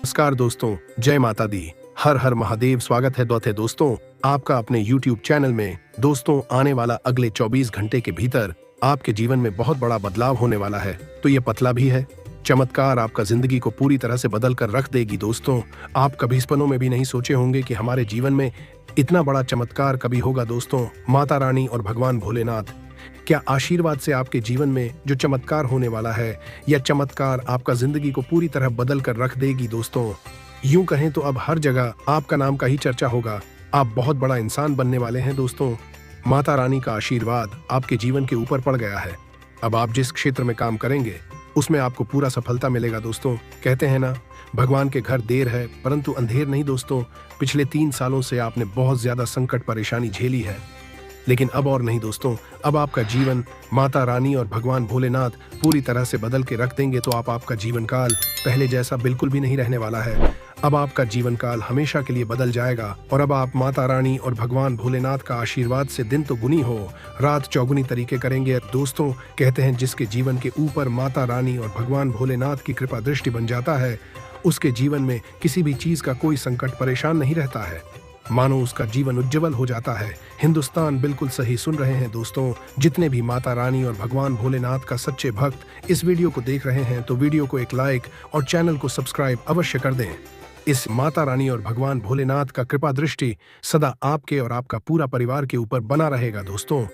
नमस्कार दोस्तों, जय माता दी। हर हर महादेव। स्वागत है दोस्तों आपका अपने YouTube चैनल में। दोस्तों, आने वाला अगले 24 घंटे के भीतर आपके जीवन में बहुत बड़ा बदलाव होने वाला है। तो ये पतला भी है। चमत्कार आपका जिंदगी को पूरी तरह से बदल कर रख देगी। दोस्तों, आप कभी सपनों में भी नहीं सोचे होंगे कि हमारे जीवन में इतना बड़ा चमत्कार कभी होगा। दोस्तों, माता रानी और भगवान भोलेनाथ क्या आशीर्वाद से आपके जीवन में जो चमत्कार होने वाला है, यह चमत्कार आपका जिंदगी को पूरी तरह बदल कर रख देगी। दोस्तों, यूं कहें तो अब हर जगह आपका नाम का ही चर्चा होगा। आप बहुत बड़ा इंसान बनने वाले हैं। दोस्तों, माता रानी का आशीर्वाद आपके जीवन के ऊपर पड़ गया है। अब आप जिस क्षेत्र में काम करेंगे उसमें आपको पूरा सफलता मिलेगा। दोस्तों, कहते हैं ना, भगवान के घर देर है परंतु अंधेर नहीं। दोस्तों, पिछले 3 सालों से आपने बहुत ज्यादा संकट परेशानी झेली है, लेकिन अब और नहीं। दोस्तों, अब आपका जीवन माता रानी और भगवान भोलेनाथ पूरी तरह से बदल के रख देंगे। तो आपका जीवन काल पहले जैसा बिल्कुल भी नहीं रहने वाला है। अब आपका जीवन काल हमेशा के लिए बदल जाएगा और अब आप माता रानी और भगवान भोलेनाथ का आशीर्वाद से दिन तो गुनी हो, रात चौगुनी तरीके करेंगे। दोस्तों, कहते हैं जिसके जीवन के ऊपर माता रानी और भगवान भोलेनाथ की कृपा दृष्टि बन जाता है, उसके जीवन में किसी भी चीज का कोई संकट परेशान नहीं रहता है, मानो उसका जीवन उज्जवल हो जाता है। हिंदुस्तान बिल्कुल सही सुन रहे हैं। दोस्तों, जितने भी माता रानी और भगवान भोलेनाथ का सच्चे भक्त इस वीडियो को देख रहे हैं तो वीडियो को एक लाइक और चैनल को सब्सक्राइब अवश्य कर दें। इस माता रानी और भगवान भोलेनाथ का कृपा दृष्टि सदा आपके और आपका पूरा परिवार के ऊपर बना रहेगा। दोस्तों,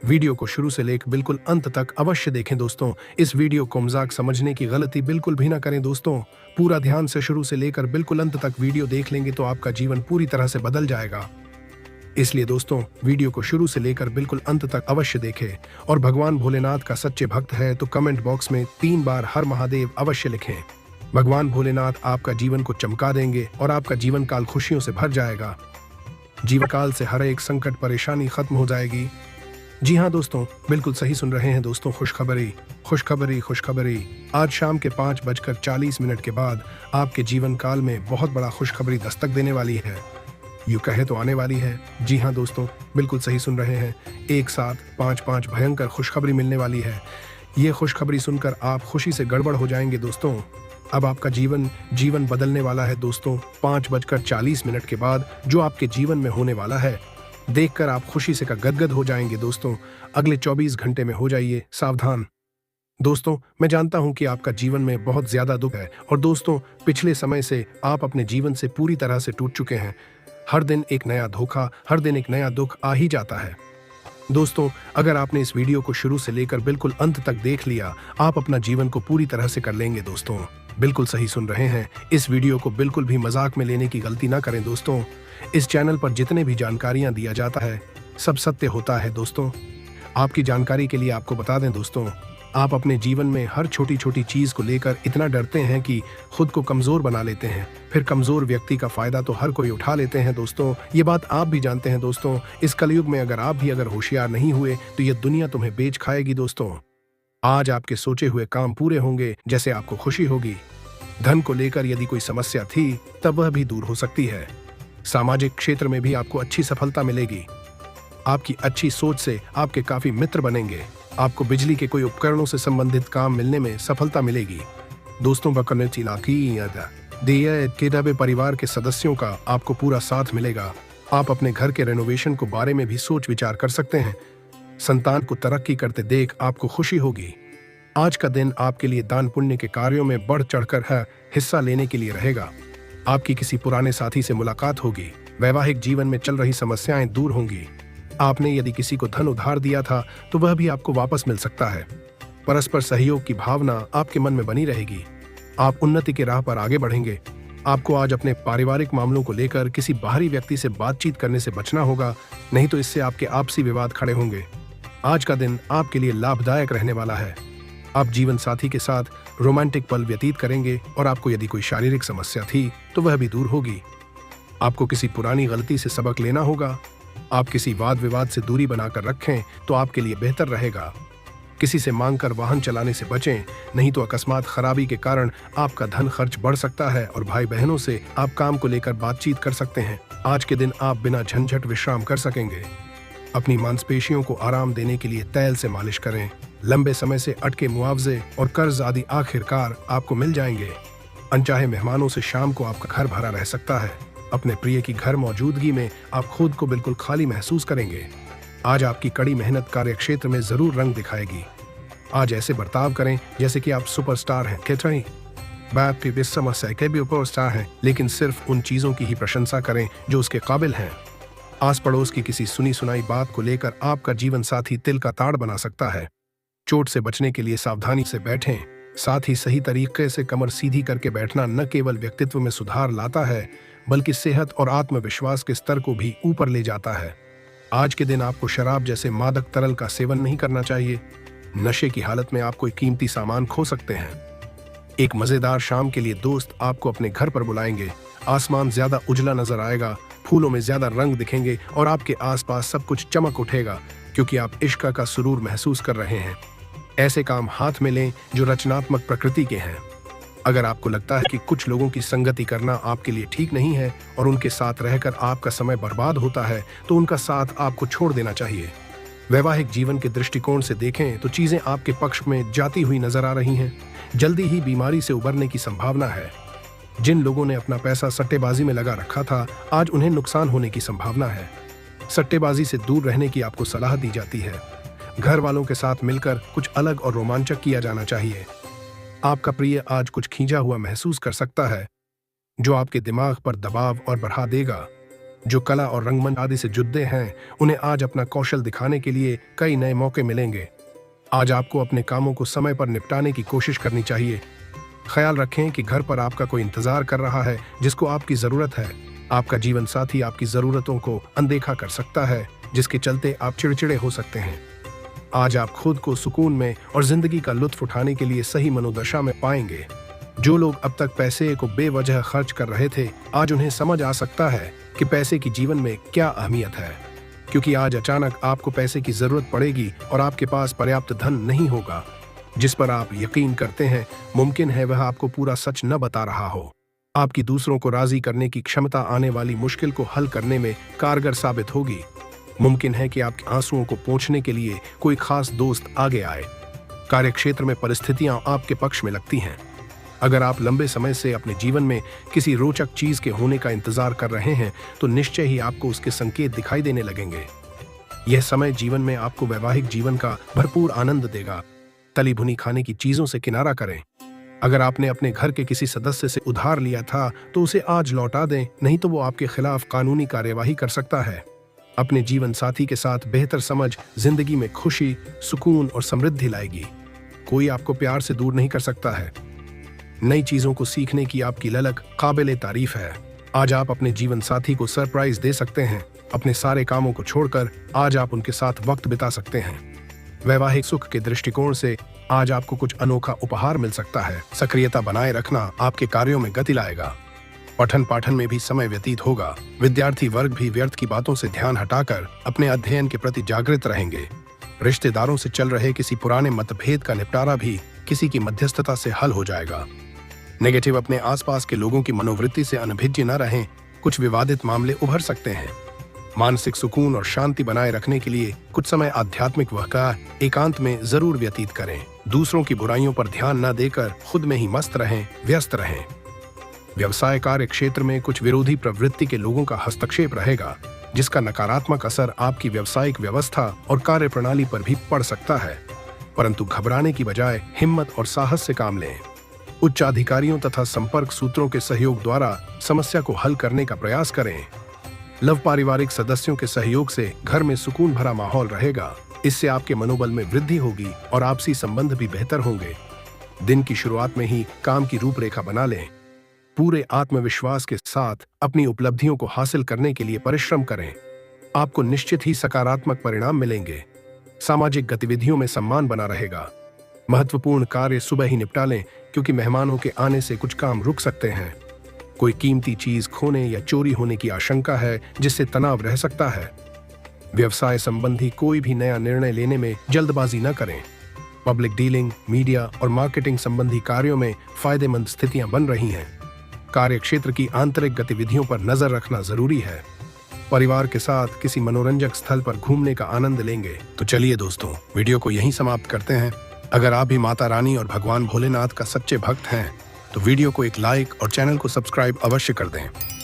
वीडियो को शुरू से लेकर बिल्कुल अंत तक अवश्य देखें। दोस्तों, इस वीडियो को मजाक समझने की गलती बिल्कुल भी ना करें। दोस्तों, पूरा ध्यान से शुरू से लेकर बिल्कुल अंत तक वीडियो देख लेंगे तो आपका जीवन पूरी तरह से बदल जाएगा। इसलिए दोस्तों, वीडियो को शुरू से लेकर बिल्कुल अंत तक अवश्य देखें और भगवान भोलेनाथ का सच्चे भक्त है तो कमेंट बॉक्स में 3 बार हर महादेव अवश्य लिखें। भगवान भोलेनाथ आपका जीवन को चमका देंगे और आपका जीवन काल खुशियों से भर जाएगा। जीवन काल से हर एक संकट परेशानी खत्म हो जाएगी। जी हाँ दोस्तों, बिल्कुल सही सुन रहे हैं। दोस्तों, खुशखबरी खुशखबरी खुशखबरी। आज शाम के 5:40 के बाद आपके जीवन काल में बहुत बड़ा खुशखबरी दस्तक देने वाली है। यूं कहे तो आने वाली है। जी हाँ दोस्तों, बिल्कुल सही सुन रहे हैं। एक साथ 5 भयंकर खुशखबरी मिलने वाली है। ये खुशखबरी सुनकर आप खुशी से गड़बड़ हो जाएंगे। दोस्तों, अब आपका जीवन बदलने वाला है। दोस्तों, 5:40 के बाद जो आपके जीवन में होने वाला है, देखकर आप खुशी से गदगद हो जाएंगे। दोस्तों, अगले 24 घंटे में हो जाइए सावधान। दोस्तों, मैं जानता हूं कि आपका जीवन में बहुत ज्यादा दुख है और दोस्तों, पिछले समय से आप अपने जीवन से पूरी तरह से टूट चुके हैं। हर दिन एक नया धोखा, हर दिन एक नया दुख आ ही जाता है। दोस्तों, अगर आपने इस वीडियो को शुरू से लेकर बिल्कुल अंत तक देख लिया, आप अपना जीवन को पूरी तरह से कर लेंगे। दोस्तों, बिल्कुल सही सुन रहे हैं। इस वीडियो को बिल्कुल भी मजाक में लेने की गलती ना करें। दोस्तों, इस चैनल पर जितने भी जानकारियां दिया जाता है सब सत्य होता है। दोस्तों, आपकी जानकारी के लिए आपको बता दें दोस्तों, आप अपने जीवन में हर छोटी छोटी चीज को लेकर इतना डरते हैं कि खुद को कमजोर बना लेते हैं। फिर कमजोर व्यक्ति का फायदा तो हर कोई उठा लेते हैं। दोस्तों, ये बात आप भी जानते हैं। दोस्तों, इस कलयुग में अगर होशियार नहीं हुए तो ये दुनिया तुम्हें बेच खाएगी। दोस्तों, आज आपके सोचे हुए काम पूरे होंगे जैसे आपको खुशी होगी। धन को लेकर यदि कोई समस्या थी तब वह भी दूर हो सकती है। सामाजिक क्षेत्र में भी आपको अच्छी सफलता मिलेगी। आपकी अच्छी सोच से आपके काफी मित्र बनेंगे। आपको बिजली के कोई उपकरणों से संबंधित काम मिलने में सफलता मिलेगी। दोस्तों, परिवार के सदस्यों का आपको पूरा साथ मिलेगा। आप अपने घर के रेनोवेशन को बारे में भी सोच विचार कर सकते हैं। संतान को तरक्की करते देख आपको खुशी होगी। आज का दिन आपके लिए दान पुण्य के कार्यों में बढ़ चढ़कर हिस्सा लेने के लिए रहेगा। आपकी किसी पुराने साथी से मुलाकात होगी। वैवाहिक जीवन में चल रही समस्याएं दूर होंगी। आपने यदि किसी को धन उधार दिया था तो वह भी आपको वापस मिल सकता है। परस्पर सहयोग की भावना आपके मन में बनी रहेगी। आप उन्नति के राह पर आगे बढ़ेंगे। आपको आज अपने पारिवारिक मामलों को लेकर किसी बाहरी व्यक्ति से बातचीत करने से बचना होगा, नहीं तो इससे आपके आपसी विवाद खड़े होंगे। आज का दिन आपके लिए लाभदायक रहने वाला है। आप जीवन साथी के साथ रोमांटिक पल व्यतीत करेंगे और आपको यदि कोई शारीरिक समस्या थी तो वह भी दूर होगी। आपको किसी पुरानी गलती से सबक लेना होगा। आप किसी वाद विवाद से दूरी बनाकर रखें तो आपके लिए बेहतर रहेगा। किसी से मांगकर वाहन चलाने से बचें, नहीं तो अकस्मात खराबी के कारण आपका धन खर्च बढ़ सकता है और भाई बहनों से आप काम को लेकर बातचीत कर सकते हैं। आज के दिन आप बिना झंझट विश्राम कर सकेंगे। अपनी मांसपेशियों को आराम देने के लिए तेल से मालिश करें। लंबे समय से अटके मुआवजे और कर्ज आदि आखिरकार आपको मिल जाएंगे। अनचाहे मेहमानों से शाम को आपका घर भरा रह सकता है। अपने प्रिय की घर मौजूदगी में आप खुद को बिल्कुल खाली महसूस करेंगे। आज आपकी कड़ी मेहनत कार्यक्षेत्र में जरूर रंग दिखाएगी। आज ऐसे बर्ताव करें जैसे कि आप सुपरस्टार हैं। कहते बात की इस समस्या के भी सुपरस्टार हैं, लेकिन सिर्फ उन चीजों की ही प्रशंसा करें जो उसके काबिल हैं। आस पड़ोस की किसी सुनी सुनाई बात को लेकर आपका जीवन साथी तिल का ताड़ बना सकता है। चोट से बचने के लिए सावधानी से बैठें। साथ ही सही तरीके से कमर सीधी करके बैठना न केवल व्यक्तित्व में सुधार लाता है, बल्कि सेहत और आत्मविश्वास के स्तर को भी ऊपर ले जाता है। आज के दिन आपको शराब जैसे मादक तरल का सेवन नहीं करना चाहिए। नशे की हालत में आप कोई कीमती सामान खो सकते हैं। एक मजेदार शाम के लिए दोस्त आपको अपने घर पर बुलाएंगे। आसमान ज्यादा उजला नजर आएगा, फूलों में ज्यादा रंग दिखेंगे और आपके आसपास सब कुछ चमक उठेगा, क्योंकि आप इश्क का सुरूर महसूस कर रहे हैं। ऐसे काम हाथ में लें जो रचनात्मक प्रकृति के हैं। अगर आपको लगता है कि कुछ लोगों की संगति करना आपके लिए ठीक नहीं है और उनके साथ रहकर आपका समय बर्बाद होता है, तो उनका साथ आपको छोड़ देना चाहिए। वैवाहिक जीवन के दृष्टिकोण से देखें तो चीजें आपके पक्ष में जाती हुई नजर आ रही हैं। जल्दी ही बीमारी से उबरने की संभावना है। जिन लोगों ने अपना पैसा सट्टेबाजी में लगा रखा था, आज उन्हें नुकसान होने की संभावना है। सट्टेबाजी से दूर रहने की आपको सलाह दी जाती है। घर वालों के साथ मिलकर कुछ अलग और रोमांचक किया जाना चाहिए। आपका प्रिय आज कुछ खींचा हुआ महसूस कर सकता है, जो आपके दिमाग पर दबाव और बढ़ा देगा। जो कला और रंगमंच आदि से जुड़े हैं, उन्हें आज अपना कौशल दिखाने के लिए कई नए मौके मिलेंगे। आज आपको अपने कामों को समय पर निपटाने की कोशिश करनी चाहिए। ख्याल रखें कि घर पर आपका कोई इंतजार कर रहा है जिसको आपकी जरूरत है। आपका जीवन साथी आपकी जरूरतों को अनदेखा कर सकता है, जिसके चलते आप चिड़चिड़े हो सकते हैं। आज आप खुद को सुकून में और जिंदगी का लुत्फ उठाने के लिए सही मनोदशा में पाएंगे। जो लोग अब तक पैसे को बेवजह खर्च कर रहे थे, आज उन्हें समझ आ सकता है कि पैसे की जीवन में क्या अहमियत है, क्योंकि आज अचानक आपको पैसे की जरूरत पड़ेगी और आपके पास पर्याप्त धन नहीं होगा। जिस पर आप यकीन करते हैं, मुमकिन है वह आपको पूरा सच न बता रहा हो। आपकी दूसरों को राजी करने की क्षमता आने वाली मुश्किल को हल करने में कारगर साबित होगी। मुमकिन है कि आपके आंसुओं को पोंछने के लिए कोई खास दोस्त आगे आए। कार्यक्षेत्र में परिस्थितियां आपके पक्ष में लगती हैं। अगर आप लंबे समय से अपने जीवन में किसी रोचक चीज के होने का इंतजार कर रहे हैं, तो निश्चय ही आपको उसके संकेत दिखाई देने लगेंगे। यह समय जीवन में आपको वैवाहिक जीवन का भरपूर आनंद देगा। तली भुनी खाने की चीजों से किनारा करें। अगर आपने अपने घर के किसी सदस्य से उधार लिया था, तो उसे आज लौटा दें, नहीं तो वो आपके खिलाफ कानूनी कार्यवाही कर सकता है। अपने जीवन साथी के साथ बेहतर समझ जिंदगी में खुशी, सुकून और समृद्धि लाएगी। कोई आपको प्यार से दूर नहीं कर सकता है। नई चीजों को सीखने की आपकी ललक काबिले तारीफ है। आज आप अपने जीवन साथी को सरप्राइज दे सकते हैं। अपने सारे कामों को छोड़कर आज आप उनके साथ वक्त बिता सकते हैं। वैवाहिक सुख के दृष्टिकोण से आज आपको कुछ अनोखा उपहार मिल सकता है। सक्रियता बनाए रखना आपके कार्यों में गति लाएगा। पठन पाठन में भी समय व्यतीत होगा। विद्यार्थी वर्ग भी व्यर्थ की बातों से ध्यान हटाकर अपने अध्ययन के प्रति जागृत रहेंगे। रिश्तेदारों से चल रहे किसी पुराने मतभेद का निपटारा भी किसी की मध्यस्थता से हल हो जाएगा। नेगेटिव अपने आसपास के लोगों की मनोवृत्ति से अनभिज्ञ न रहें। कुछ विवादित मामले उभर सकते हैं। मानसिक सुकून और शांति बनाए रखने के लिए कुछ समय आध्यात्मिक वक़्त एकांत में जरूर व्यतीत करें। दूसरों की बुराइयों पर ध्यान न देकर खुद में ही मस्त रहें, व्यस्त रहें। व्यवसाय कार्य क्षेत्र में कुछ विरोधी प्रवृत्ति के लोगों का हस्तक्षेप रहेगा, जिसका नकारात्मक असर आपकी व्यावसायिक व्यवस्था और कार्य प्रणाली पर भी पड़ सकता है। परंतु घबराने की बजाय हिम्मत और साहस से काम लें। उच्च अधिकारियों तथा संपर्क सूत्रों के सहयोग द्वारा समस्या को हल करने का प्रयास करें। लव पारिवारिक सदस्यों के सहयोग से घर में सुकून भरा माहौल रहेगा। इससे आपके मनोबल में वृद्धि होगी और आपसी संबंध भी बेहतर होंगे। दिन की शुरुआत में ही काम की रूपरेखा बना लें। पूरे आत्मविश्वास के साथ अपनी उपलब्धियों को हासिल करने के लिए परिश्रम करें। आपको निश्चित ही सकारात्मक परिणाम मिलेंगे। सामाजिक गतिविधियों में सम्मान बना रहेगा। महत्वपूर्ण कार्य सुबह ही निपटा लें, क्योंकि मेहमानों के आने से कुछ काम रुक सकते हैं। कोई कीमती चीज खोने या चोरी होने की आशंका है, जिससे तनाव रह सकता है। व्यवसाय संबंधी कोई भी नया निर्णय लेने में जल्दबाजी न करें। पब्लिक डीलिंग, मीडिया और मार्केटिंग संबंधी कार्यों में फायदेमंद स्थितियां बन रही हैं। कार्य क्षेत्र की आंतरिक गतिविधियों पर नजर रखना जरूरी है। परिवार के साथ किसी मनोरंजक स्थल पर घूमने का आनंद लेंगे। तो चलिए दोस्तों, वीडियो को यहीं समाप्त करते हैं। अगर आप भी माता रानी और भगवान भोलेनाथ का सच्चे भक्त हैं, तो वीडियो को एक लाइक और चैनल को सब्सक्राइब अवश्य कर दें।